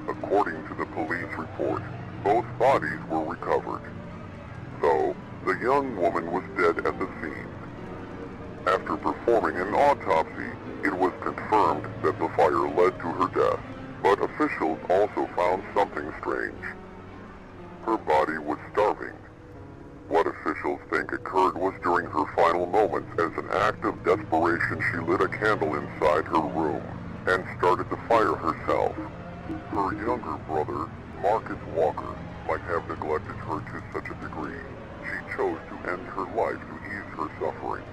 According to the police report, both bodies were recovered, though the young woman was dead at the scene. After performing an autopsy, it was confirmed that the fire led to her death, but officials also found something strange. Her body was starving. What officials think occurred was during her final moments. As an act of desperation, she lit a candle inside her room and started the fire herself. Her younger brother, Marcus Walker, might have neglected her to such a degree. She chose to end her life to ease her suffering.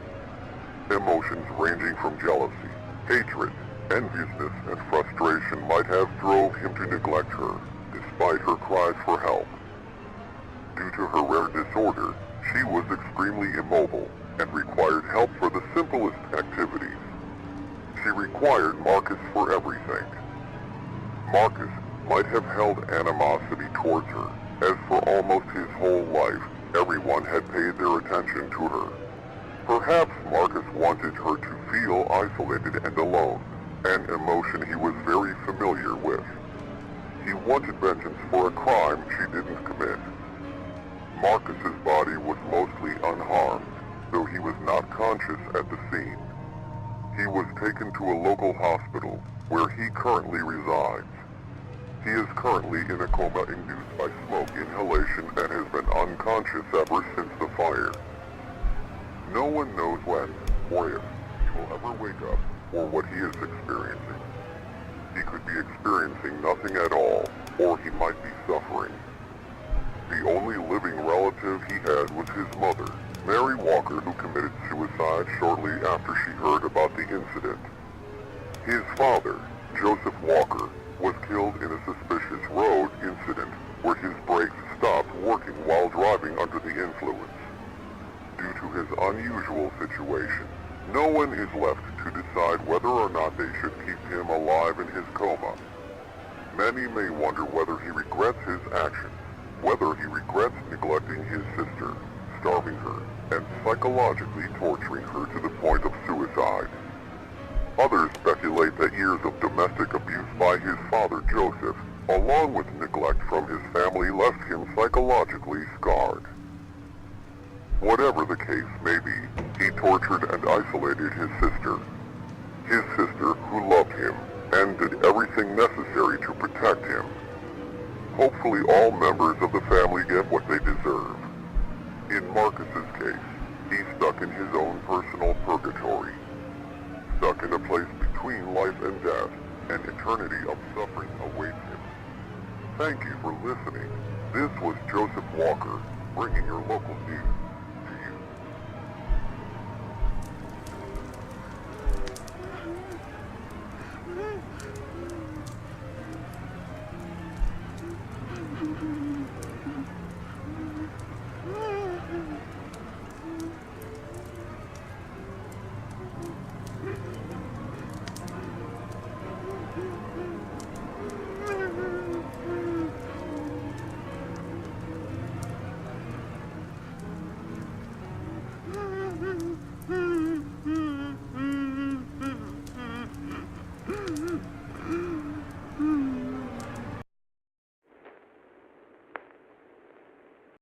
Emotions ranging from jealousy, hatred, enviousness, and frustration might have drove him to neglect her, despite her cries for help. Due to her rare disorder, she was extremely immobile and required help for the required Marcus for everything. Marcus might have held animosity towards her, as for almost his whole life, everyone had paid their attention to her. Perhaps Marcus wanted her to feel isolated and alone, an emotion he was very familiar with. He wanted vengeance for a crime she didn't commit. Marcus's body was mostly unharmed, though he was not conscious at the scene. He was taken to a local hospital, where he currently resides. He is currently in a coma induced by smoke inhalation and has been unconscious ever since the fire. No one knows when, or if, he will ever wake up, or what he is experiencing. He could be experiencing nothing at all, or he might be suffering. The only living relative he had was his mother, Mary Walker, who committed suicide shortly after she heard about the incident. His father, Joseph Walker, was killed in a suspicious road incident where his brakes stopped working while driving under the influence. Due to his unusual situation, no one is left to decide whether or not they should keep him alive in his coma. Many may wonder whether he regrets his actions, whether he regrets neglecting his sister, starving her, and psychologically torturing her to the point of suicide. Others speculate that years of domestic abuse by his father Joseph, along with neglect from his family, left him psychologically scarred. Whatever the case may be, he tortured and isolated his sister. His sister, who loved him, and did everything necessary to protect him. Hopefully all members of the family get what they deserve. In Marcus's case, he's stuck in his own personal purgatory. Stuck in a place between life and death, an eternity of suffering awaits him. Thank you for listening. This was Joseph Walker, bringing your local news.